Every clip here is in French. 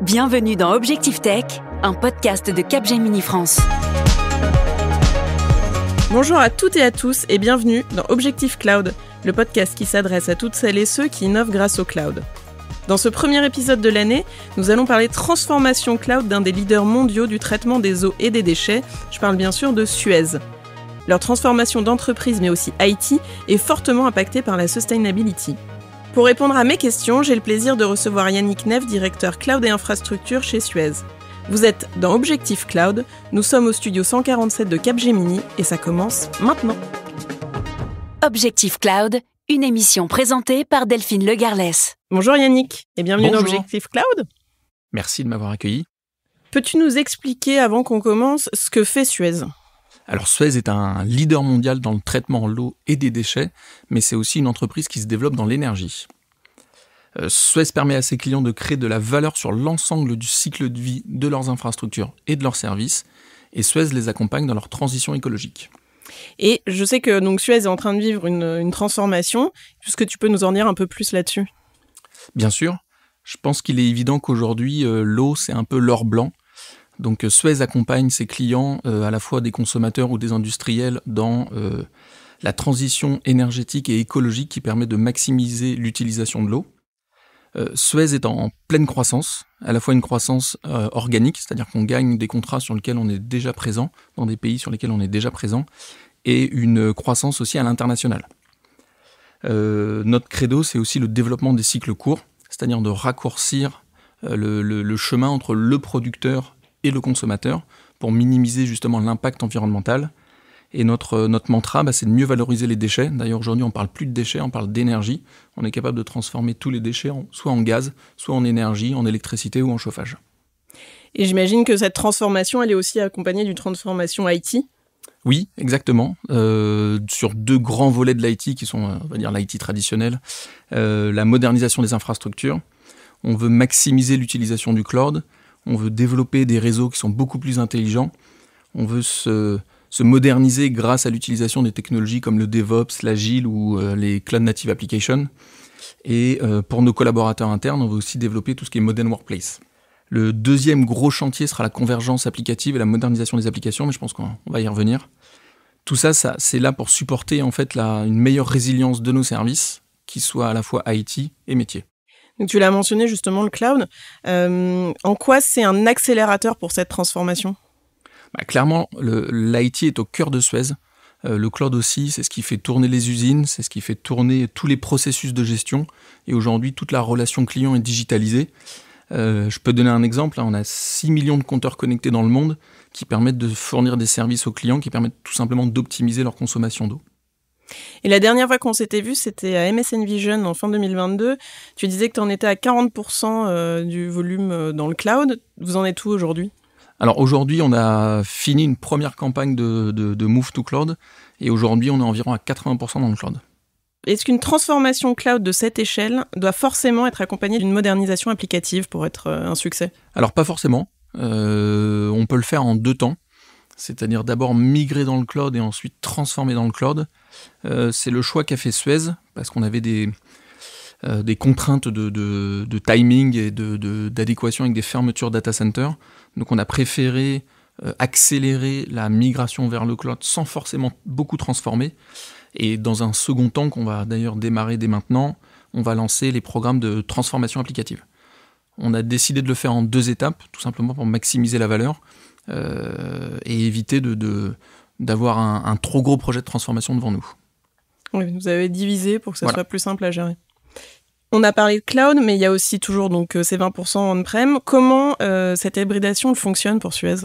Bienvenue dans Objectif Tech, un podcast de Capgemini France. Bonjour à toutes et à tous et bienvenue dans Objectif Cloud, le podcast qui s'adresse à toutes celles et ceux qui innovent grâce au cloud. Dans ce premier épisode de l'année, nous allons parler transformation cloud d'un des leaders mondiaux du traitement des eaux et des déchets. Je parle bien sûr de Suez. Leur transformation d'entreprise mais aussi IT est fortement impactée par la sustainability. Pour répondre à mes questions, j'ai le plaisir de recevoir Yannick Neff, directeur cloud et infrastructure chez Suez. Vous êtes dans Objectif Cloud, nous sommes au studio 147 de Capgemini et ça commence maintenant. Objectif Cloud, une émission présentée par Delphine Legarlès. Bonjour Yannick et bienvenue Bonjour. dans Objectif Cloud. Merci de m'avoir accueilli. Peux-tu nous expliquer avant qu'on commence ce que fait Suez ? Alors Suez est un leader mondial dans le traitement de l'eau et des déchets, mais c'est aussi une entreprise qui se développe dans l'énergie. Suez permet à ses clients de créer de la valeur sur l'ensemble du cycle de vie de leurs infrastructures et de leurs services, et Suez les accompagne dans leur transition écologique. Et je sais que donc, Suez est en train de vivre une transformation. Est-ce que tu peux nous en dire un peu plus là-dessus ? Bien sûr, je pense qu'il est évident qu'aujourd'hui, l'eau, c'est un peu l'or blanc. Donc Suez accompagne ses clients, à la fois des consommateurs ou des industriels, dans la transition énergétique et écologique qui permet de maximiser l'utilisation de l'eau. Suez est en pleine croissance, à la fois une croissance organique, c'est-à-dire qu'on gagne des contrats sur lesquels on est déjà présent, dans des pays sur lesquels on est déjà présent, et une croissance aussi à l'international. Notre credo, c'est aussi le développement des cycles courts, c'est-à-dire de raccourcir le chemin entre le producteur et le consommateur pour minimiser justement l'impact environnemental. Et notre mantra, c'est de mieux valoriser les déchets. D'ailleurs, aujourd'hui, on ne parle plus de déchets, on parle d'énergie. On est capable de transformer tous les déchets soit en gaz, soit en énergie, en électricité ou en chauffage. Et j'imagine que cette transformation, elle est aussi accompagnée d'une transformation IT. Oui, exactement. Sur deux grands volets de l'IT qui sont, on va dire, l'IT traditionnel. La modernisation des infrastructures. On veut maximiser l'utilisation du cloud. On veut développer des réseaux qui sont beaucoup plus intelligents. On veut se moderniser grâce à l'utilisation des technologies comme le DevOps, l'Agile ou les Cloud Native Applications. Et pour nos collaborateurs internes, on veut aussi développer tout ce qui est Modern Workplace. Le deuxième gros chantier sera la convergence applicative et la modernisation des applications, mais je pense qu'on va y revenir. Tout ça, c'est là pour supporter en fait une meilleure résilience de nos services, qui soient à la fois IT et métier. Donc, tu l'as mentionné justement, le cloud. En quoi c'est un accélérateur pour cette transformation ? Clairement, l'IT est au cœur de Suez. Le cloud aussi, c'est ce qui fait tourner les usines, c'est ce qui fait tourner tous les processus de gestion. Et aujourd'hui, toute la relation client est digitalisée. Je peux donner un exemple. On a 6 millions de compteurs connectés dans le monde qui permettent de fournir des services aux clients, qui permettent tout simplement d'optimiser leur consommation d'eau. Et la dernière fois qu'on s'était vu, c'était à MSN Vision en fin 2022. Tu disais que tu en étais à 40% du volume dans le cloud. Vous en êtes où aujourd'hui ? Alors aujourd'hui, on a fini une première campagne de Move to Cloud et aujourd'hui, on est environ à 80% dans le cloud. Est-ce qu'une transformation cloud de cette échelle doit forcément être accompagnée d'une modernisation applicative pour être un succès ? Alors pas forcément. On peut le faire en 2 temps. C'est-à-dire d'abord migrer dans le cloud et ensuite transformer dans le cloud. C'est le choix qu'a fait Suez, parce qu'on avait des contraintes de timing et d'adéquation avec des fermetures data centers. Donc on a préféré accélérer la migration vers le cloud sans forcément beaucoup transformer. Et dans un second temps, qu'on va d'ailleurs démarrer dès maintenant, on va lancer les programmes de transformation applicative. On a décidé de le faire en 2 étapes, tout simplement pour maximiser la valeur. Et éviter d'avoir un trop gros projet de transformation devant nous. Oui, vous avez divisé pour que ça soit plus simple à gérer. On a parlé de cloud, mais il y a aussi toujours donc, ces 20% on-prem. Comment cette hybridation fonctionne pour Suez ?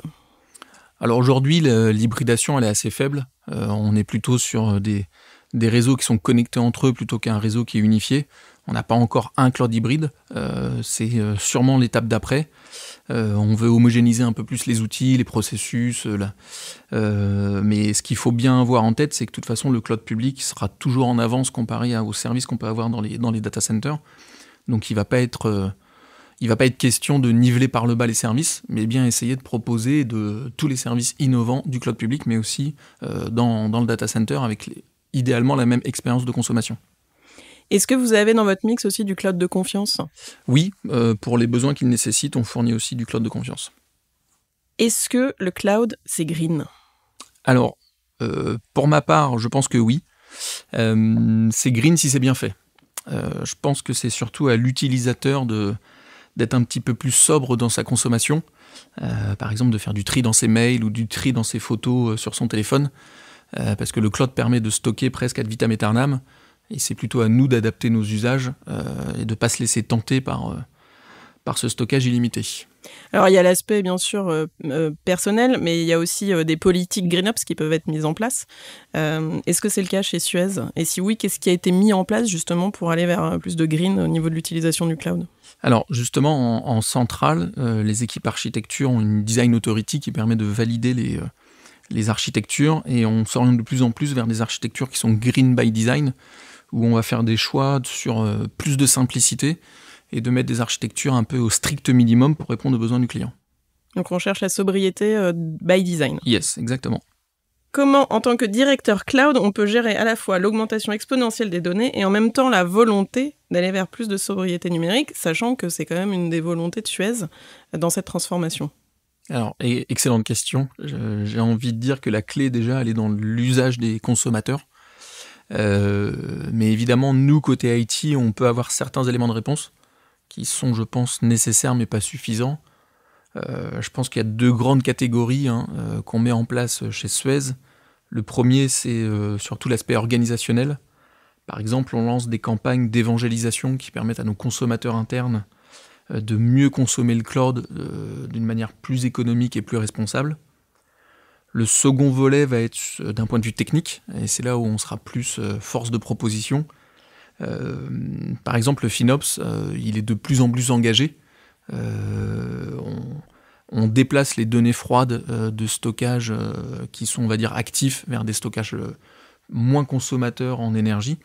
Alors aujourd'hui, l'hybridation elle est assez faible. On est plutôt sur des réseaux qui sont connectés entre eux plutôt qu'un réseau qui est unifié. On n'a pas encore un cloud hybride, c'est sûrement l'étape d'après. On veut homogénéiser un peu plus les outils, les processus. Mais ce qu'il faut bien avoir en tête, c'est que de toute façon, le cloud public sera toujours en avance comparé aux services qu'on peut avoir dans les data centers. Donc il ne va pas être question de niveler par le bas les services, mais bien essayer de proposer tous les services innovants du cloud public, mais aussi dans le data center avec idéalement la même expérience de consommation. Est-ce que vous avez dans votre mix aussi du cloud de confiance ? Oui, pour les besoins qu'il nécessite, on fournit aussi du cloud de confiance. Est-ce que le cloud, c'est green ? Alors, pour ma part, je pense que oui. C'est green si c'est bien fait. Je pense que c'est surtout à l'utilisateur d'être un petit peu plus sobre dans sa consommation. Par exemple, de faire du tri dans ses mails ou du tri dans ses photos sur son téléphone. Parce que le cloud permet de stocker presque ad vitam aeternam. Et c'est plutôt à nous d'adapter nos usages et de ne pas se laisser tenter par ce stockage illimité. Alors, il y a l'aspect, bien sûr, personnel, mais il y a aussi des politiques GreenOps qui peuvent être mises en place. Est-ce que c'est le cas chez Suez ? Et si oui, qu'est-ce qui a été mis en place justement pour aller vers plus de green au niveau de l'utilisation du cloud ? Alors, justement, en centrale, les équipes architecture ont une design authority qui permet de valider les architectures et on s'oriente de plus en plus vers des architectures qui sont green by design, où on va faire des choix sur plus de simplicité et de mettre des architectures un peu au strict minimum pour répondre aux besoins du client. Donc on cherche la sobriété by design. Yes, exactement. Comment, en tant que directeur cloud, on peut gérer à la fois l'augmentation exponentielle des données et en même temps la volonté d'aller vers plus de sobriété numérique, sachant que c'est quand même une des volontés de Suez dans cette transformation ? Alors, excellente question. J'ai envie de dire que la clé, déjà, elle est dans l'usage des consommateurs. Mais évidemment, nous, côté IT, on peut avoir certains éléments de réponse qui sont, je pense, nécessaires mais pas suffisants. Je pense qu'il y a 2 grandes catégories qu'on met en place chez Suez. Le premier, c'est surtout l'aspect organisationnel. Par exemple, on lance des campagnes d'évangélisation qui permettent à nos consommateurs internes de mieux consommer le cloud d'une manière plus économique et plus responsable. Le second volet va être d'un point de vue technique, et c'est là où on sera plus force de proposition. Par exemple, le FinOps, il est de plus en plus engagé. On déplace les données froides de stockage qui sont, on va dire, actifs vers des stockages moins consommateurs en énergie.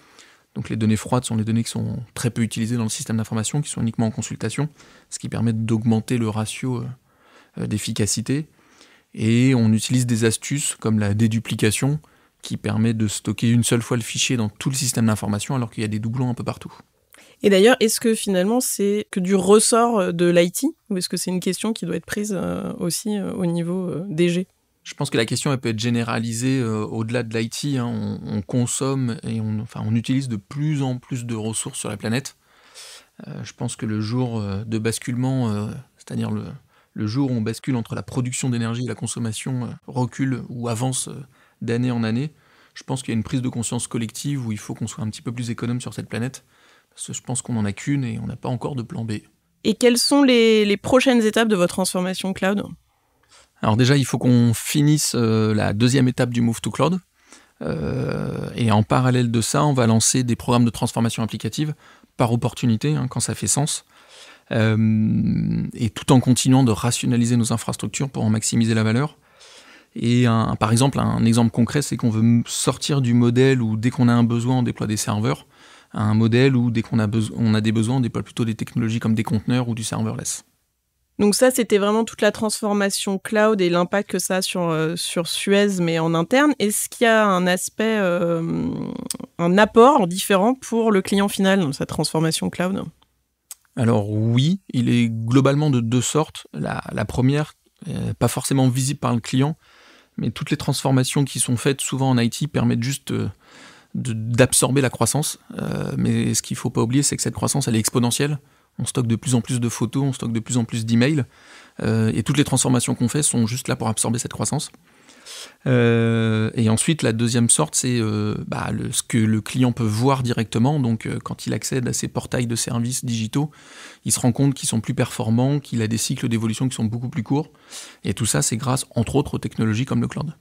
Donc les données froides sont les données qui sont très peu utilisées dans le système d'information, qui sont uniquement en consultation, ce qui permet d'augmenter le ratio d'efficacité. Et on utilise des astuces comme la déduplication, qui permet de stocker une seule fois le fichier dans tout le système d'information, alors qu'il y a des doublons un peu partout. Et d'ailleurs, est-ce que finalement c'est que du ressort de l'IT, ou est-ce que c'est une question qui doit être prise aussi au niveau DG ? Je pense que la question elle peut être généralisée au-delà de l'IT. On consomme et on utilise de plus en plus de ressources sur la planète. Je pense que le jour de basculement, c'est-à-dire le jour où on bascule entre la production d'énergie et la consommation, recule ou avance d'année en année, je pense qu'il y a une prise de conscience collective où il faut qu'on soit un petit peu plus économe sur cette planète. Parce que je pense qu'on n'en a qu'une et on n'a pas encore de plan B. Et quelles sont les prochaines étapes de votre transformation cloud ? Alors déjà, il faut qu'on finisse la 2e étape du Move to Cloud. Et en parallèle de ça, on va lancer des programmes de transformation applicative par opportunité, quand ça fait sens. Et tout en continuant de rationaliser nos infrastructures pour en maximiser la valeur. Et par exemple, un exemple concret, c'est qu'on veut sortir du modèle où dès qu'on a un besoin, on déploie des serveurs, à un modèle où dès qu'on a des besoins, on déploie plutôt des technologies comme des conteneurs ou du serverless. Donc ça, c'était vraiment toute la transformation cloud et l'impact que ça a sur Suez, mais en interne. Est-ce qu'il y a un aspect, un apport différent pour le client final dans cette transformation cloud ? Alors oui, il est globalement de 2 sortes. La première, pas forcément visible par le client, mais toutes les transformations qui sont faites souvent en IT permettent juste d'absorber la croissance. Mais ce qu'il ne faut pas oublier, c'est que cette croissance, elle est exponentielle. On stocke de plus en plus de photos, on stocke de plus en plus d'emails. Et toutes les transformations qu'on fait sont juste là pour absorber cette croissance. Et ensuite, la deuxième sorte, c'est ce que le client peut voir directement. Donc, quand il accède à ces portails de services digitaux, il se rend compte qu'ils sont plus performants, qu'il a des cycles d'évolution qui sont beaucoup plus courts. Et tout ça, c'est grâce, entre autres, aux technologies comme le cloud.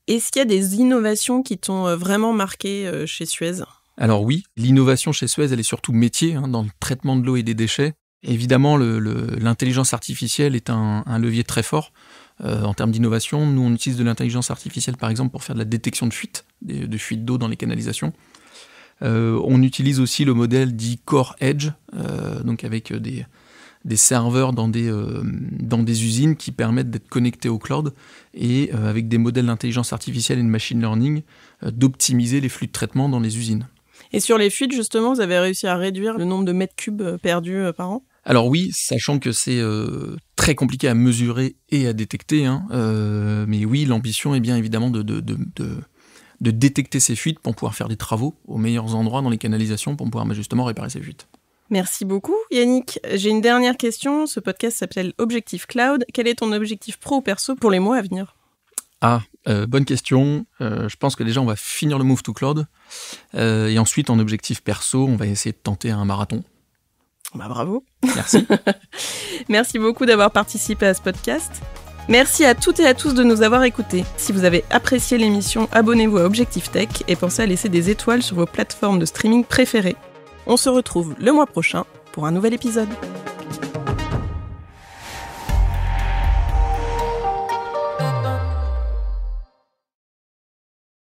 Est-ce qu'il y a des innovations qui t'ont vraiment marqué chez Suez ? Alors oui, l'innovation chez Suez, elle est surtout métier, dans le traitement de l'eau et des déchets. Évidemment, l'intelligence artificielle est un levier très fort en termes d'innovation. Nous, on utilise de l'intelligence artificielle, par exemple, pour faire de la détection de fuites, de fuites d'eau dans les canalisations. On utilise aussi le modèle dit Core Edge, donc avec des serveurs dans des usines qui permettent d'être connectés au cloud et avec des modèles d'intelligence artificielle et de machine learning, d'optimiser les flux de traitement dans les usines. Et sur les fuites, justement, vous avez réussi à réduire le nombre de mètres cubes perdus par an ? Alors oui, sachant que c'est très compliqué à mesurer et à détecter, mais oui, l'ambition est bien évidemment de détecter ces fuites pour pouvoir faire des travaux aux meilleurs endroits dans les canalisations pour pouvoir justement réparer ces fuites. Merci beaucoup Yannick. J'ai une dernière question. Ce podcast s'appelle Objectif Cloud. Quel est ton objectif pro ou perso pour les mois à venir ? Bonne question. Je pense que déjà on va finir le Move to Cloud. Et ensuite en objectif perso, on va essayer de tenter un marathon. Bah bravo. Merci. Merci beaucoup d'avoir participé à ce podcast. Merci à toutes et à tous de nous avoir écoutés. Si vous avez apprécié l'émission, abonnez-vous à Objectif Tech et pensez à laisser des étoiles sur vos plateformes de streaming préférées. On se retrouve le mois prochain pour un nouvel épisode.